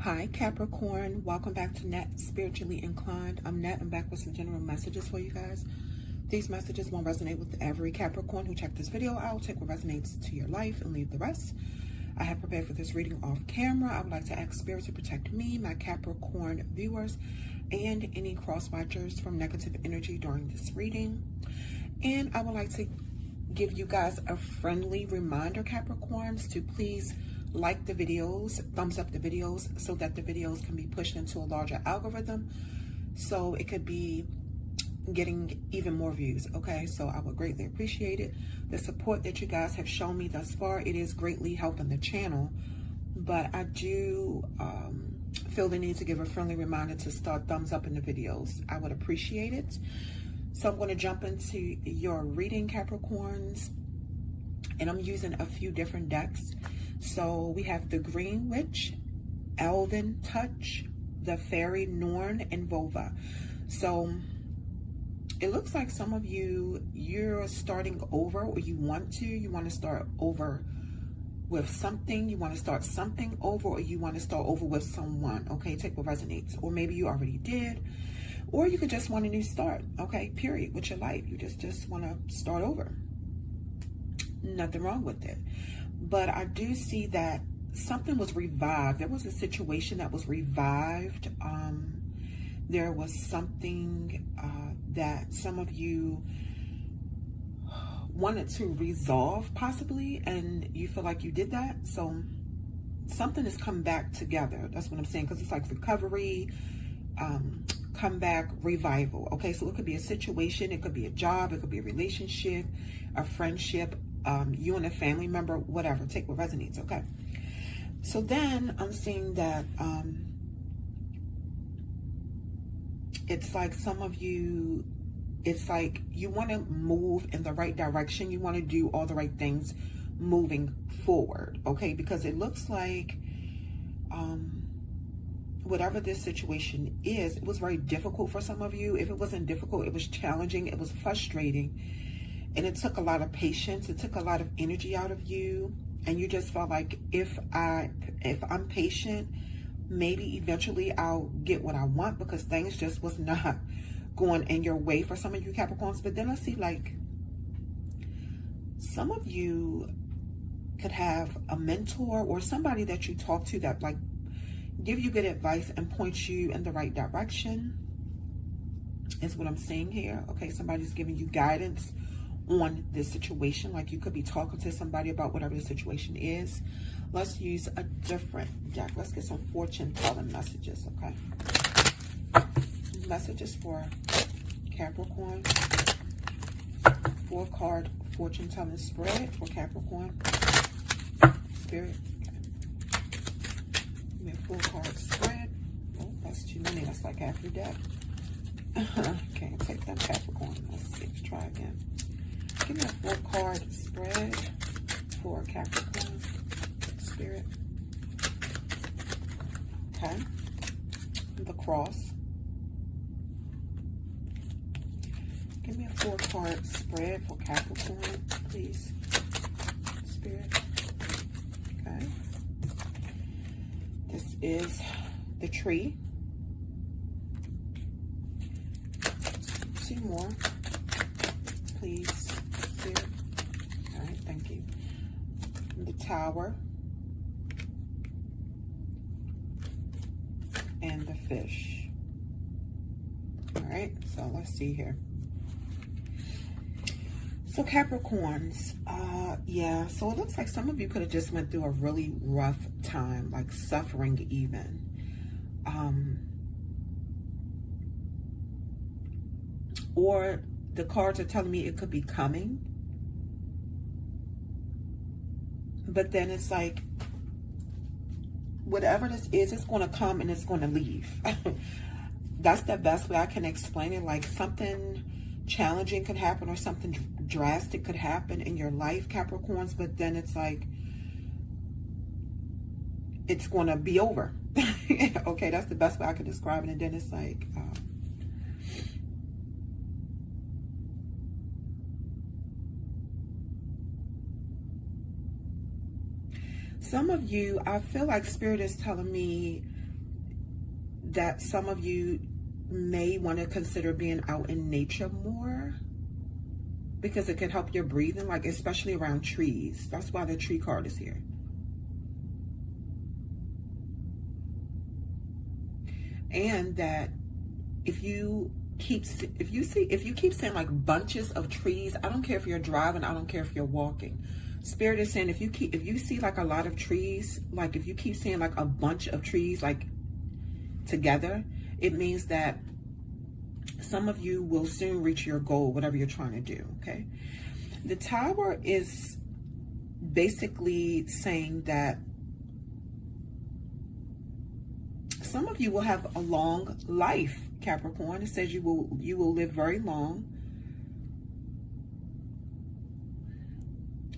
Hi Capricorn, welcome back to Net Spiritually Inclined. I'm Net. I'm back with some general messages for you guys. These messages won't resonate with every Capricorn who checked this video out. Take what resonates to your life and leave the rest. I have prepared for this reading off camera. I would like to ask Spirit to protect me, my Capricorn viewers, and any cross watchers from negative energy during this reading. And I would like to give you guys a friendly reminder, Capricorns, to please like the videos, thumbs up the videos, so that the videos can be pushed into a larger algorithm, so it could be getting even more views. Okay, so I would greatly appreciate it. The support that you guys have shown me thus far, it is greatly helping the channel, but I do feel the need to give a friendly reminder to start thumbs up in the videos. I would appreciate it. So I'm going to jump into your reading, Capricorns, and I'm using a few different decks. So we have the Green Witch, Elven Touch, the Fairy Norn, and Vova. So it looks like some of you're starting over, or you want to start over with something. You want to start something over, or you want to start over with someone. Okay, take what resonates. Or maybe you already did, or you could just want a new start. Okay, period, with your life. You just want to start over. Nothing wrong with it. But I do see that something was revived. There was a situation that was revived. There was something that some of you wanted to resolve, possibly, and you feel like you did that. So something has come back together. That's what I'm saying, because it's like recovery, comeback, revival. Okay, so it could be a situation, it could be a job, it could be a relationship, a friendship, you and a family member, whatever. Take what resonates. Okay, so then I'm seeing that it's like some of you, it's like you want to move in the right direction. You want to do all the right things moving forward. Okay, because it looks like whatever this situation is, it was very difficult for some of you. If it wasn't difficult, it was challenging, it was frustrating, and it took a lot of patience. It took a lot of energy out of you, and you just felt like if I'm patient, maybe eventually I'll get what I want, because things just was not going in your way for some of you Capricorns. But then I see like some of you could have a mentor or somebody that you talk to that like give you good advice and point you in the right direction, is what I'm seeing here. Okay, somebody's giving you guidance on this situation. Like you could be talking to somebody about whatever the situation is. Let's use a different deck. Let's get some fortune telling messages. Okay, messages for Capricorn. 4-card fortune telling spread for Capricorn. Spirit, give me a 4-card spread. Oh, that's too many. That's like half your deck. Can't take that, Capricorn. Let's see. Let's try again. Give me a 4-card spread for Capricorn. Spirit. Okay. The Cross. Give me a 4-card spread for Capricorn, please. Spirit. Okay. This is the Tree. 2 more, please. Spirit. All right, thank you. The Tower. And the Fish. All right, so let's see here. So Capricorns, yeah, so it looks like some of you could have just went through a really rough time, like suffering even. Or the cards are telling me it could be coming. But then it's like, whatever this is, it's going to come and it's going to leave. That's the best way I can explain it. Like something challenging could happen, or something drastic could happen in your life, Capricorns, but then it's like, it's going to be over. Okay, that's the best way I could describe it. And then it's like, some of you, I feel like Spirit is telling me that some of you may want to consider being out in nature more, because it can help your breathing, like especially around trees. That's why the tree card is here. And that if you keep seeing like bunches of trees, I don't care if you're driving, I don't care if you're walking. Spirit is saying if you see like a lot of trees, like if you keep seeing like a bunch of trees like together, it means that some of you will soon reach your goal, whatever you're trying to do, okay? The Tower is basically saying that some of you will have a long life, Capricorn. It says you will live very long.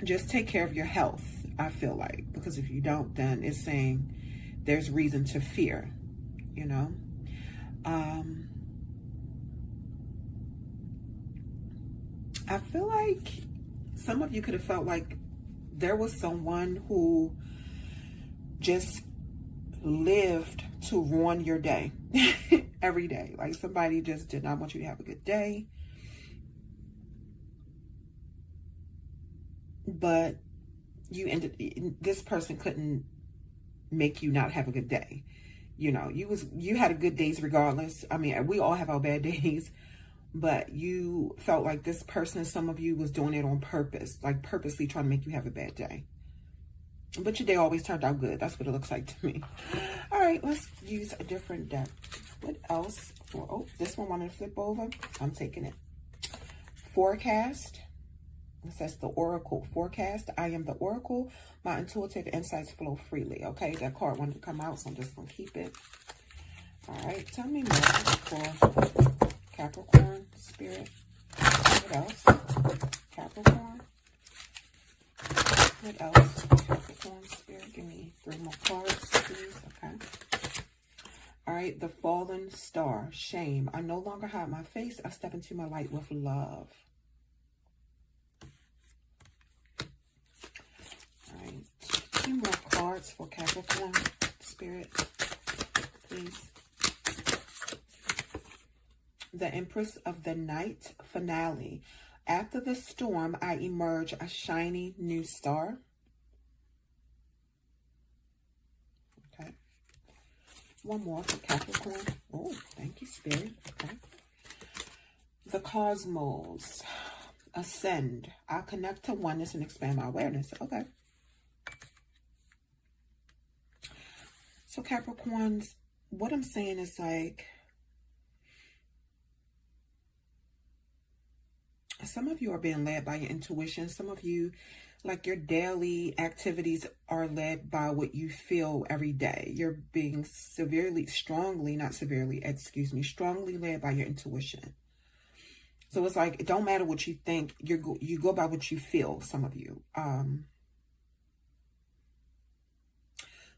Just take care of your health, I feel like, because if you don't, then it's saying there's reason to fear, you know? I feel like some of you could have felt like there was someone who just lived to ruin your day every day. Like somebody just did not want you to have a good day. But this person couldn't make you not have a good day. You know, you had a good days regardless. I mean, we all have our bad days, but you felt like this person, some of you, was doing it on purpose, like purposely trying to make you have a bad day. But your day always turned out good. That's what it looks like to me. All right, let's use a different deck. What else? Oh, this one wanted to flip over. I'm taking it. Forecast. It says the Oracle forecast. I am the Oracle. My intuitive insights flow freely. Okay, that card wanted to come out, so I'm just going to keep it. All right, tell me more for Capricorn Spirit. What else? Capricorn. What else? Capricorn Spirit. Give me 3 more cards, please. Okay. All right, the Fallen Star. Shame. I no longer hide my face. I step into my light with love. All right. 2 more cards for Capricorn Spirit, please. The Empress of the Night. Finale. After the storm, I emerge a shiny new star. Okay. 1 more for Capricorn. Oh, thank you, Spirit. Okay. The Cosmos. Ascend. I'll connect to oneness and expand my awareness. Okay. So Capricorns, what I'm saying is like, some of you are being led by your intuition. Some of you, like your daily activities are led by what you feel every day. You're being strongly led by your intuition. So it's like, it don't matter what you think, you go by what you feel, some of you.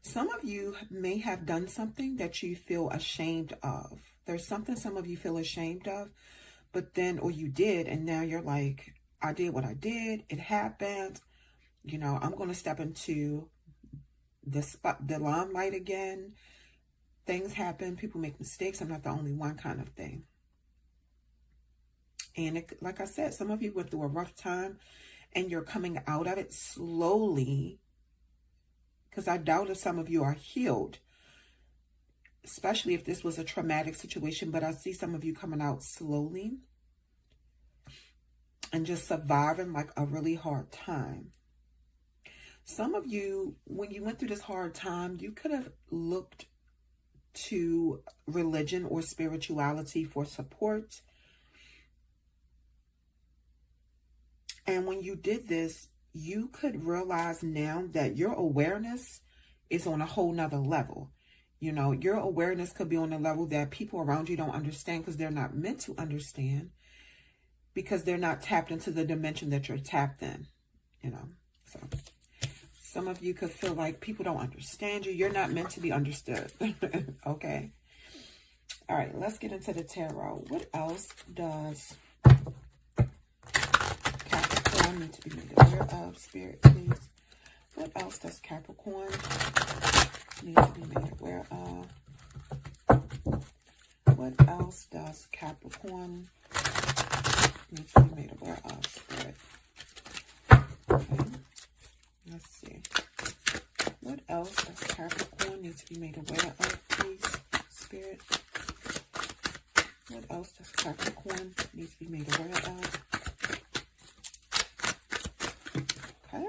Some of you may have done something that you feel ashamed of. There's something some of you feel ashamed of. But then, or you did, and now you're like, I did what I did. It happened. You know, I'm going to step into the limelight again. Things happen. People make mistakes. I'm not the only one, kind of thing. And like I said, some of you went through a rough time and you're coming out of it slowly. Because I doubt if some of you are healed, especially if this was a traumatic situation, but I see some of you coming out slowly and just surviving like a really hard time. Some of you, when you went through this hard time, you could have looked to religion or spirituality for support. And when you did this, you could realize now that your awareness is on a whole nother level. You know, your awareness could be on a level that people around you don't understand because they're not meant to understand, because they're not tapped into the dimension that you're tapped in, you know. So some of you could feel like people don't understand you. You're not meant to be understood. Okay. All right, let's get into the tarot. What else does Capricorn need to be made aware of, Spirit, please? What else does Capricorn need to be made aware of? What else does Capricorn need to be made aware of, Spirit? Okay. Let's see. What else does Capricorn need to be made aware of, please, Spirit? What else does Capricorn need to be made aware of? Okay.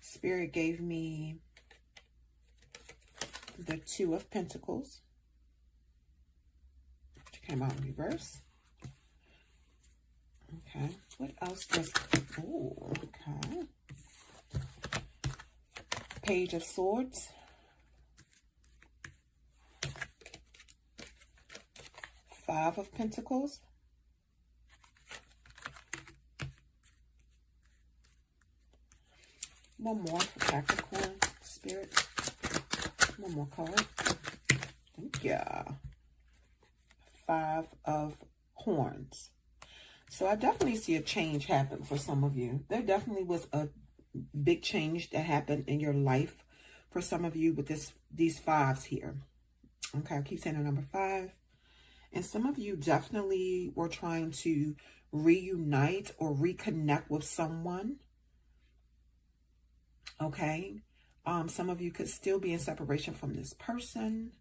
Spirit gave me the Two of Pentacles, which came out in reverse. Okay. What else does... Oh, okay. Page of Swords. Five of Pentacles. One more for Capricorn, Spirit. One more card. Thank you. Five of Horns. So I definitely see a change happen for some of you. There definitely was a big change that happened in your life for some of you with these fives here. Okay, I keep saying the number 5. And some of you definitely were trying to reunite or reconnect with someone. Okay. Some of you could still be in separation from this person.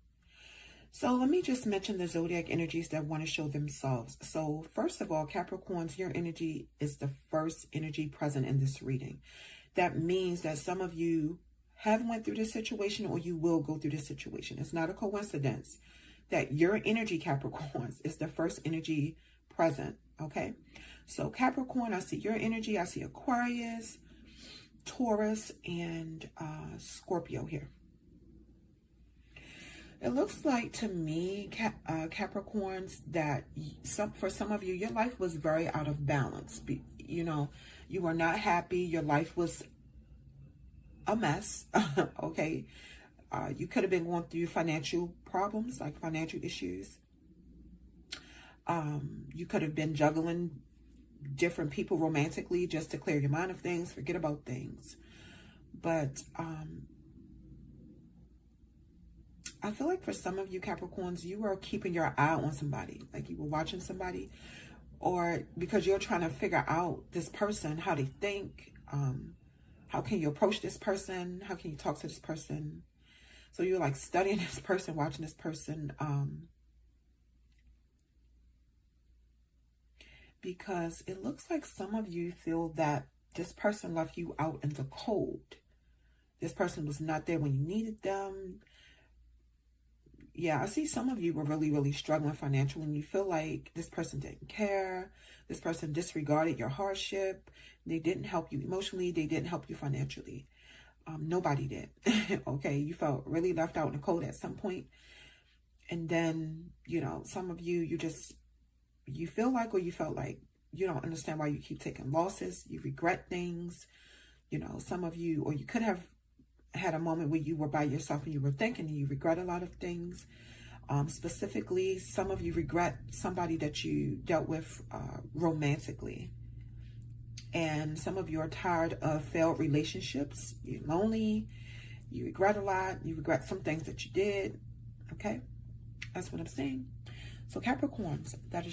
So let me just mention the zodiac energies that want to show themselves. So first of all, Capricorns, your energy is the first energy present in this reading. That means that some of you have went through this situation or you will go through this situation. It's not a coincidence that your energy, Capricorns, is the first energy present. Okay. So Capricorn, I see your energy. I see Aquarius, Taurus, and Scorpio here. It looks like to me, Capricorns, that for some of you, your life was very out of balance. You know, you were not happy. Your life was a mess. Okay. You could have been going through financial problems, like financial issues. You could have been juggling different people romantically just to clear your mind of things, forget about things. But I feel like for some of you Capricorns, you were keeping your eye on somebody, like you were watching somebody, or because you're trying to figure out this person, how they think, how can you approach this person, how can you talk to this person. So you're like studying this person, watching this person, because it looks like some of you feel that this person left you out in the cold. This person was not there when you needed them. Yeah, I see some of you were really, really struggling financially and you feel like this person didn't care. This person disregarded your hardship. They didn't help you emotionally. They didn't help you financially. Nobody did. Okay, you felt really left out in the cold at some point. And then, you know, some of you, you feel like, or you felt like you don't understand why you keep taking losses. You regret things. You know, some of you, or you could have had a moment where you were by yourself and you were thinking and you regret a lot of things. Specifically, some of you regret somebody that you dealt with romantically. And some of you are tired of failed relationships. You're lonely. You regret a lot. You regret some things that you did. Okay? That's what I'm saying. So Capricorns, that is your